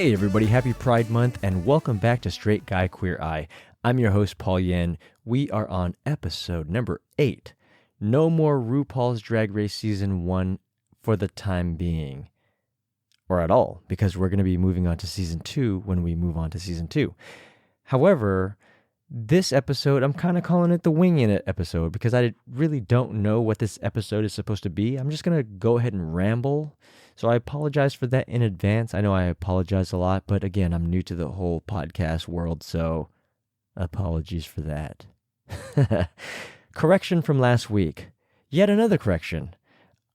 Hey everybody, happy Pride Month and welcome back to Straight Guy Queer Eye. I'm your host Paul Yen. We are on episode number 8. No more RuPaul's Drag Race Season 1 for the time being. Or at all, because we're going to be moving on to Season 2 when we move on to Season 2. However, this episode, I'm kind of calling it the winging it episode because I really don't know what this episode is supposed to be. I'm just going to go ahead and ramble. So I apologize for that in advance. I know I apologize a lot, but again, I'm new to the whole podcast world, so apologies for that. Correction from last week. Yet another correction.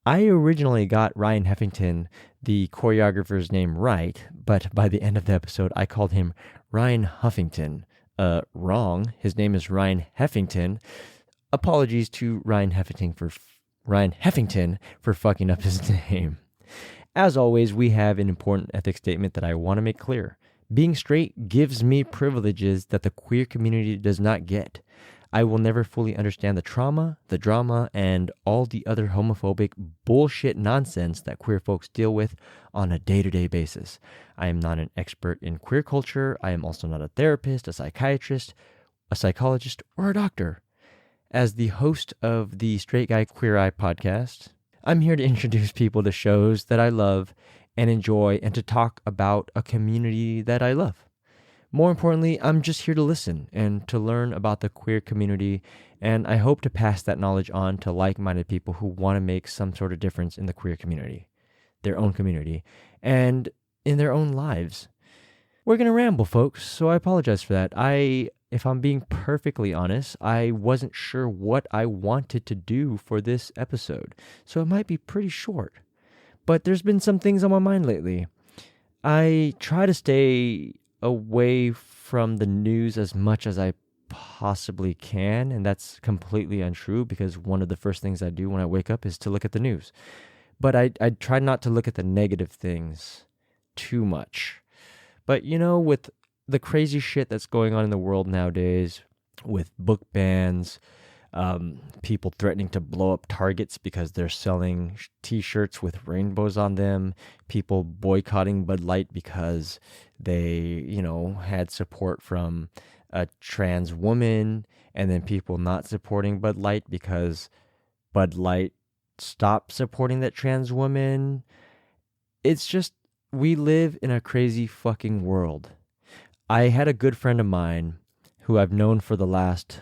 I originally got Ryan Heffington, the choreographer's name, right, but by the end of the episode, I called him Ryan Huffington. Wrong. His name is Ryan Heffington. Apologies to Ryan Heffington for fucking up his name. As always, we have an important ethics statement that I want to make clear. Being straight gives me privileges that the queer community does not get. I will never fully understand the trauma, the drama, and all the other homophobic bullshit nonsense that queer folks deal with on a day-to-day basis. I am not an expert in queer culture. I am also not a therapist, a psychiatrist, a psychologist, or a doctor. As the host of the Straight Guy Queer Eye podcast, I'm here to introduce people to shows that I love and enjoy and to talk about a community that I love. More importantly, I'm just here to listen and to learn about the queer community, and I hope to pass that knowledge on to like-minded people who want to make some sort of difference in the queer community, their own community, and in their own lives. We're going to ramble, folks, so I apologize for that. If I'm being perfectly honest, I wasn't sure what I wanted to do for this episode, so it might be pretty short. But there's been some things on my mind lately. I try to stay away from the news as much as I possibly can, and that's completely untrue because one of the first things I do when I wake up is to look at the news. But I try not to look at the negative things too much. But, with the crazy shit that's going on in the world nowadays, with book bans, people threatening to blow up Targets because they're selling t-shirts with rainbows on them, people boycotting Bud Light because they, had support from a trans woman, and then people not supporting Bud Light because Bud Light stopped supporting that trans woman. It's just, we live in a crazy fucking world. I had a good friend of mine who I've known for the last,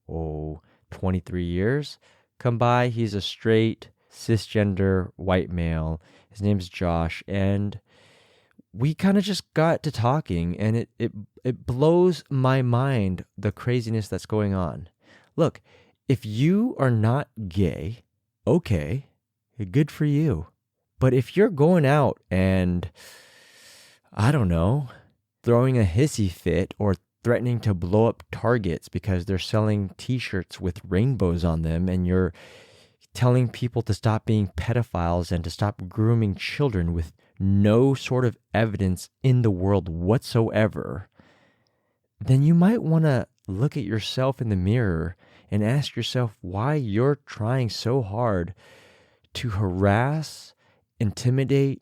23 years come by. He's a straight, cisgender, white male. His name's Josh, and we kind of just got to talking, and it blows my mind, the craziness that's going on. Look, if you are not gay, okay, good for you. But if you're going out and, I don't know, throwing a hissy fit or threatening to blow up Targets because they're selling t-shirts with rainbows on them, and you're telling people to stop being pedophiles and to stop grooming children with no sort of evidence in the world whatsoever, then you might want to look at yourself in the mirror and ask yourself why you're trying so hard to harass, intimidate,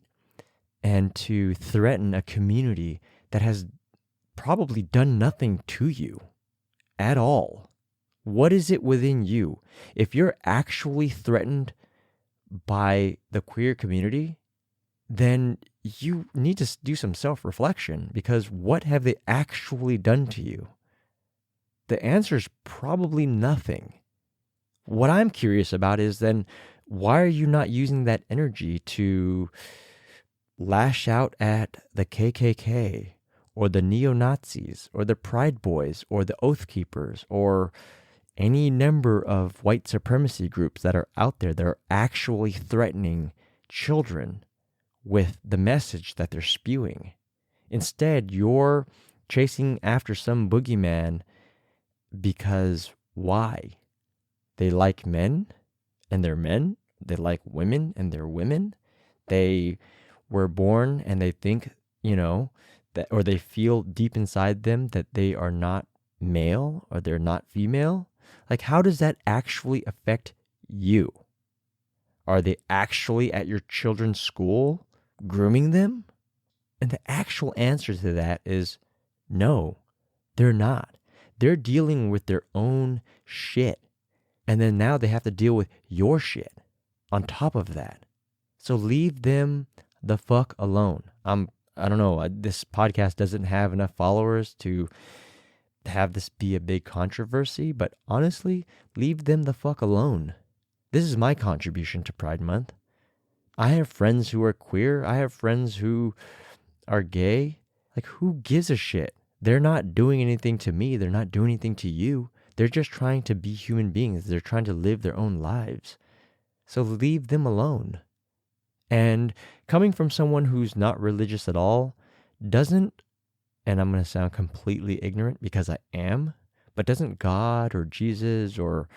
and to threaten a community that has probably done nothing to you at all. What is it within you? If you're actually threatened by the queer community, then you need to do some self-reflection, because what have they actually done to you? The answer is probably nothing. What I'm curious about is then, why are you not using that energy to lash out at the KKK or the neo-Nazis or the Pride Boys or the Oath Keepers or any number of white supremacy groups that are out there that are actually threatening children with the message that they're spewing? Instead, you're chasing after some boogeyman because why? They like men and they're men. They like women and they're women. They were born and they think, that, or they feel deep inside them that they are not male or they're not female. Like, how does that actually affect you? Are they actually at your children's school grooming them? And the actual answer to that is no, they're not. They're dealing with their own shit. And then now they have to deal with your shit on top of that. So leave them the fuck alone. I don't know. This podcast doesn't have enough followers to have this be a big controversy, but honestly, leave them the fuck alone. This is my contribution to Pride Month. I have friends who are queer. I have friends who are gay. Like, who gives a shit? They're not doing anything to me. They're not doing anything to you. They're just trying to be human beings. They're trying to live their own lives. So leave them alone. And coming from someone who's not religious at all doesn't, and I'm going to sound completely ignorant because I am, but doesn't God or Jesus or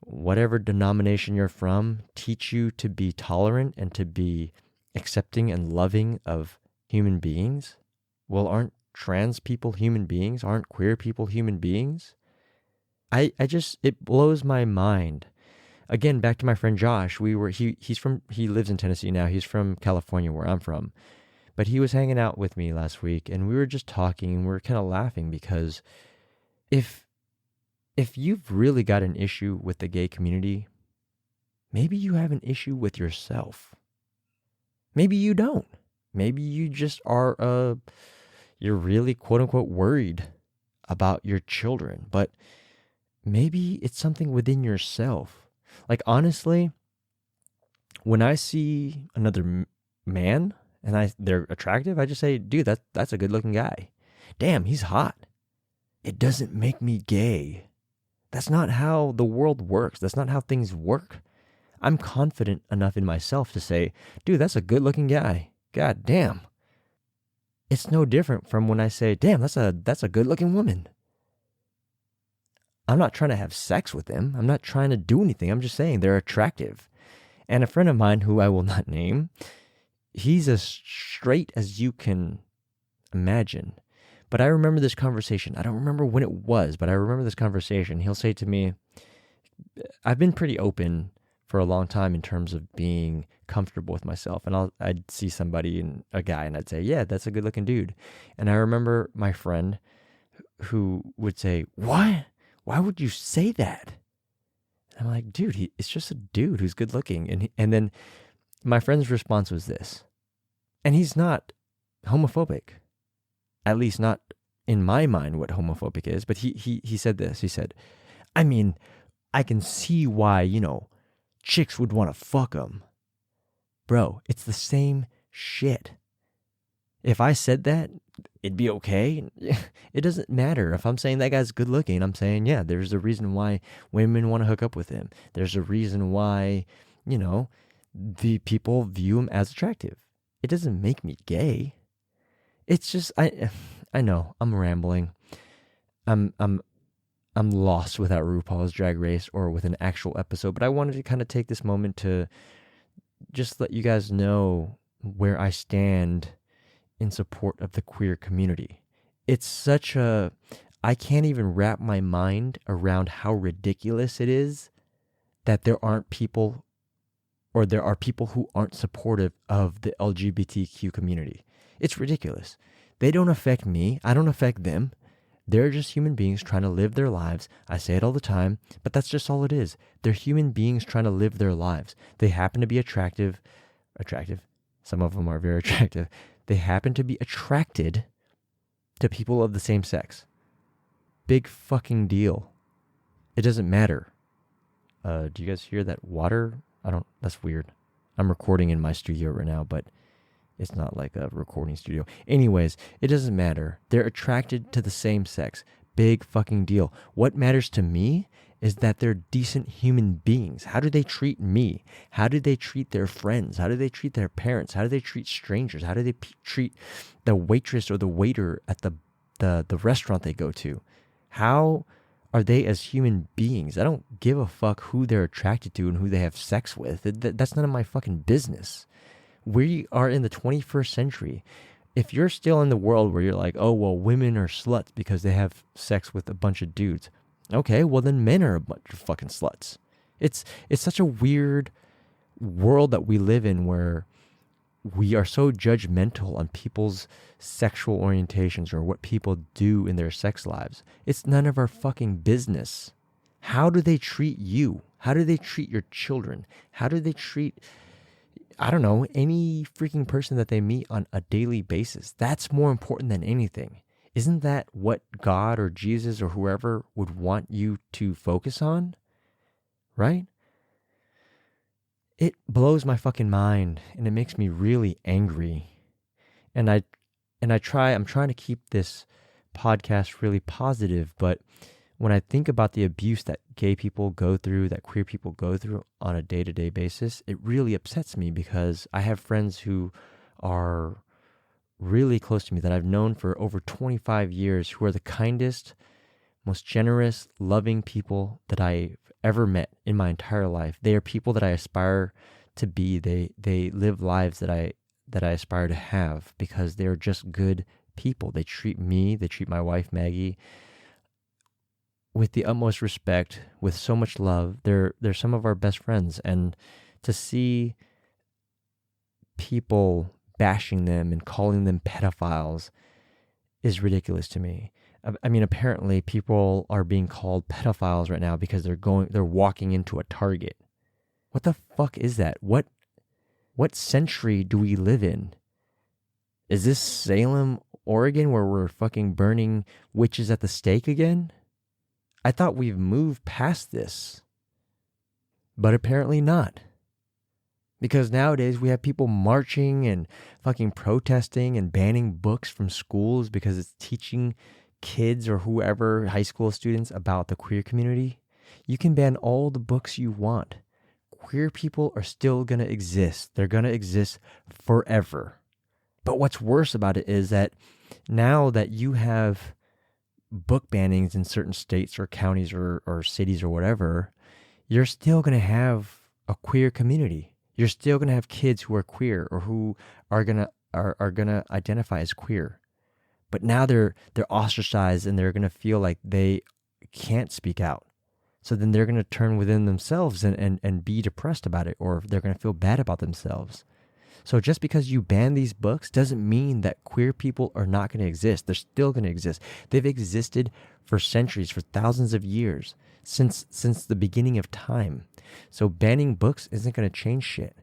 whatever denomination you're from teach you to be tolerant and to be accepting and loving of human beings? Well, aren't trans people human beings? Aren't queer people human beings? It blows my mind. Again, back to my friend Josh, he lives in Tennessee now. He's from California, where I'm from. But he was hanging out with me last week, and we were just talking, and we were kind of laughing because if you've really got an issue with the gay community, maybe you have an issue with yourself. Maybe you don't. Maybe you just you're really quote unquote worried about your children, but maybe it's something within yourself. Like, honestly, when I see another man and they're attractive, I just say, dude, that's a good looking guy. Damn, he's hot. It doesn't make me gay. That's not how the world works. That's not how things work. I'm confident enough in myself to say, dude, that's a good looking guy. God damn. It's no different from when I say, damn, that's a good looking woman. I'm not trying to have sex with them. I'm not trying to do anything. I'm just saying they're attractive. And a friend of mine who I will not name, he's as straight as you can imagine. But I remember this conversation. I don't remember when it was, but I remember this conversation. He'll say to me, I've been pretty open for a long time in terms of being comfortable with myself. And I'd see somebody, a guy, and I'd say, yeah, that's a good looking dude. And I remember my friend who would say, what? Why would you say that? And I'm like, dude, it's just a dude who's good looking. And then my friend's response was this. And he's not homophobic. At least not in my mind what homophobic is. But he said this. He said, I mean, I can see why, chicks would want to fuck him. Bro, it's the same shit. If I said that, it'd be okay. It doesn't matter. If I'm saying that guy's good looking, I'm saying, yeah, there's a reason why women want to hook up with him. There's a reason why, the people view him as attractive. It doesn't make me gay. It's just, I know, I'm rambling. I'm lost without RuPaul's Drag Race or with an actual episode, but I wanted to kind of take this moment to just let you guys know where I stand in support of the queer community. It's I can't even wrap my mind around how ridiculous it is that there are people who aren't supportive of the LGBTQ community. It's ridiculous. They don't affect me. I don't affect them. They're just human beings trying to live their lives. I say it all the time, but that's just all it is. They're human beings trying to live their lives. They happen to be attractive. Some of them are very attractive. They happen to be attracted to people of the same sex. Big fucking deal. It doesn't matter. Do you guys hear that water? That's weird. I'm recording in my studio right now, but it's not like a recording studio. Anyways, it doesn't matter. They're attracted to the same sex. Big fucking deal. What matters to me is that they're decent human beings. How do they treat me? How do they treat their friends? How do they treat their parents? How do they treat strangers? How do they treat the waitress or the waiter at the restaurant they go to? How are they as human beings? I don't give a fuck who they're attracted to and who they have sex with. That's none of my fucking business. We are in the 21st century. If you're still in the world where you're like, oh, well, women are sluts because they have sex with a bunch of dudes. Okay, well, then men are a bunch of fucking sluts. It's such a weird world that we live in where we are so judgmental on people's sexual orientations or what people do in their sex lives. It's none of our fucking business. How do they treat you? How do they treat your children? How do they treat, I don't know, any freaking person that they meet on a daily basis? That's more important than anything. Isn't that what God or Jesus or whoever would want you to focus on? Right? It blows my fucking mind and it makes me really angry. And I'm trying to keep this podcast really positive, but when I think about the abuse that gay people go through, that queer people go through on a day-to-day basis, it really upsets me because I have friends who are really close to me that I've known for over 25 years who are the kindest, most generous, loving people that I've ever met in my entire life. They are people that I aspire to be. They live lives that I aspire to have because they're just good people. They treat me, they treat my wife Maggie with the utmost respect, with so much love. They're some of our best friends, and to see people bashing them and calling them pedophiles is ridiculous to me. I mean, apparently people are being called pedophiles right now because they're walking into a Target. What the fuck is that? What century do we live in? Is this Salem, Oregon, where we're fucking burning witches at the stake again? I thought we've moved past this. But apparently not. Because nowadays we have people marching and fucking protesting and banning books from schools because it's teaching kids or whoever, high school students, about the queer community. You can ban all the books you want. Queer people are still going to exist. They're going to exist forever. But what's worse about it is that now that you have book bannings in certain states or counties or cities or whatever, you're still going to have a queer community. You're still going to have kids who are queer or who are going to identify as queer. But now they're ostracized and they're going to feel like they can't speak out. So then they're going to turn within themselves and be depressed about it, or they're going to feel bad about themselves. So just because you ban these books doesn't mean that queer people are not going to exist. They're still going to exist. They've existed for centuries, for thousands of years, since the beginning of time. So banning books isn't going to change shit.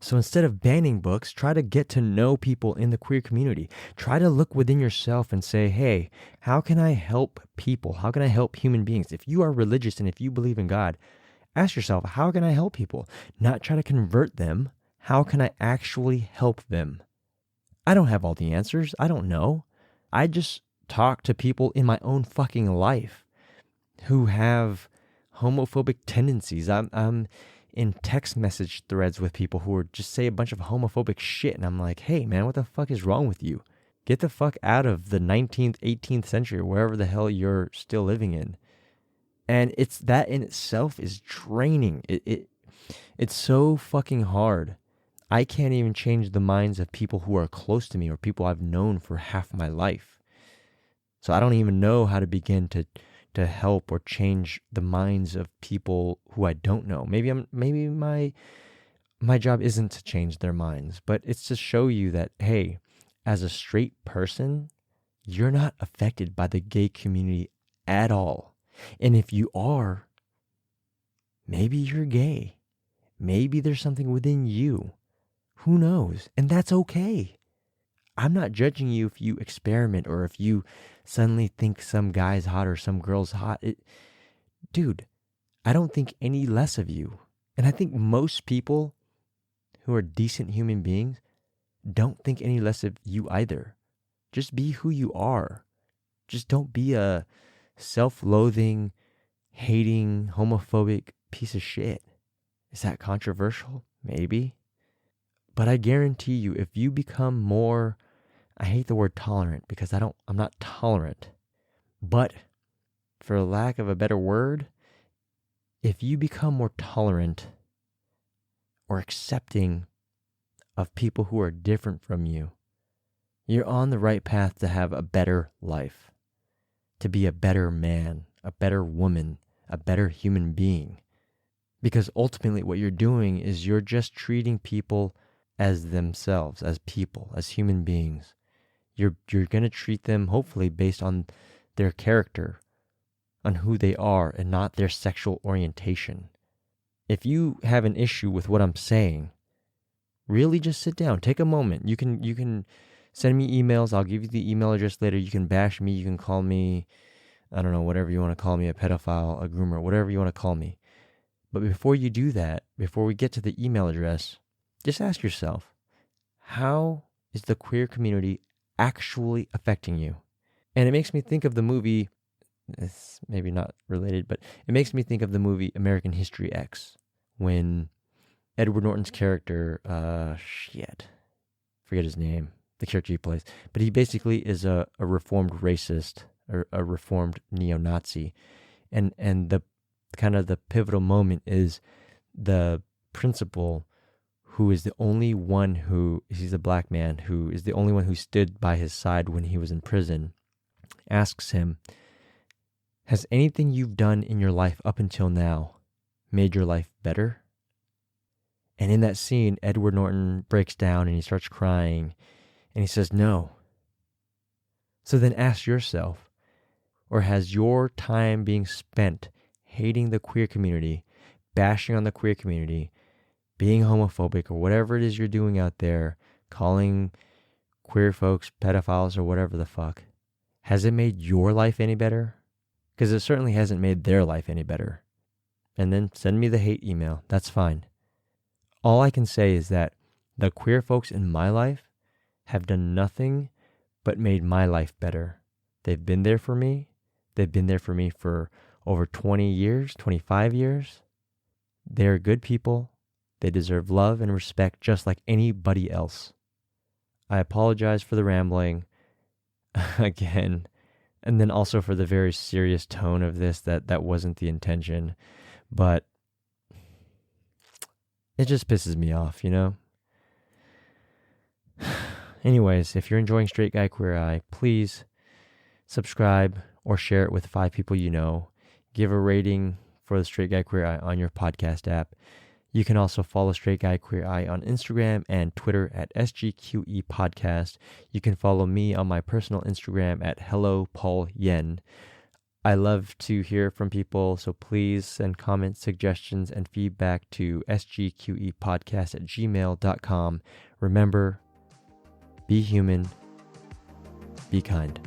So instead of banning books, try to get to know people in the queer community. Try to look within yourself and say, hey, how can I help people? How can I help human beings? If you are religious and if you believe in God, ask yourself, how can I help people? Not try to convert them. How can I actually help them? I don't have all the answers. I don't know. I just talk to people in my own fucking life who have homophobic tendencies. I'm in text message threads with people who are just say a bunch of homophobic shit. And I'm like, hey man, what the fuck is wrong with you? Get the fuck out of the 19th, 18th century, wherever the hell you're still living in. And it's that in itself is draining. It's so fucking hard. I can't even change the minds of people who are close to me or people I've known for half my life. So I don't even know how to begin to help or change the minds of people who I don't know. Maybe my job isn't to change their minds, but it's to show you that, hey, as a straight person, you're not affected by the gay community at all. And if you are, maybe you're gay. Maybe there's something within you. Who knows? And that's okay. I'm not judging you if you experiment or if you suddenly think some guy's hot or some girl's hot. Dude, I don't think any less of you. And I think most people who are decent human beings don't think any less of you either. Just be who you are. Just don't be a self-loathing, hating, homophobic piece of shit. Is that controversial? Maybe. But I guarantee you, if you become more, I hate the word tolerant because I'm not tolerant. But for lack of a better word, if you become more tolerant or accepting of people who are different from you, you're on the right path to have a better life, to be a better man, a better woman, a better human being. Because ultimately what you're doing is you're just treating people as themselves, as people, as human beings. You're going to treat them hopefully based on their character, on who they are, and not their sexual orientation. If you have an issue with what I'm saying, really just sit down, take a moment. You can send me emails. I'll give you the email address later. You can bash me. You can call me, I don't know, whatever you want to call me, a pedophile, a groomer, whatever you want to call me. But before you do that, before we get to the email address, just ask yourself, how is the queer community actually affecting you? And it makes me think of the movie, it's maybe not related, but it makes me think of the movie American History X, when Edward Norton's character, forget his name, the character he plays, but he basically is a reformed racist, or a reformed neo-Nazi. And the kind of the pivotal moment is the principal, who is the only one he's a black man, who is the only one who stood by his side when he was in prison, asks him, has anything you've done in your life up until now made your life better? And in that scene, Edward Norton breaks down and he starts crying and he says, no. So then ask yourself, or has your time being spent hating the queer community, bashing on the queer community, being homophobic, or whatever it is you're doing out there, calling queer folks pedophiles or whatever the fuck, has it made your life any better? Because it certainly hasn't made their life any better. And then send me the hate email. That's fine. All I can say is that the queer folks in my life have done nothing but made my life better. They've been there for me. They've been there for me for over 20 years, 25 years. They're good people. They deserve love and respect just like anybody else. I apologize for the rambling again, and then also for the very serious tone of this, that wasn't the intention, but it just pisses me off, you know? Anyways, if you're enjoying Straight Guy Queer Eye, please subscribe or share it with 5 people you know. Give a rating for the Straight Guy Queer Eye on your podcast app. You can also follow Straight Guy Queer Eye on Instagram and Twitter at SGQE Podcast. You can follow me on my personal Instagram at Hello Paul Yen. I love to hear from people, so please send comments, suggestions, and feedback to sgqepodcast@gmail.com. Remember, be human, be kind.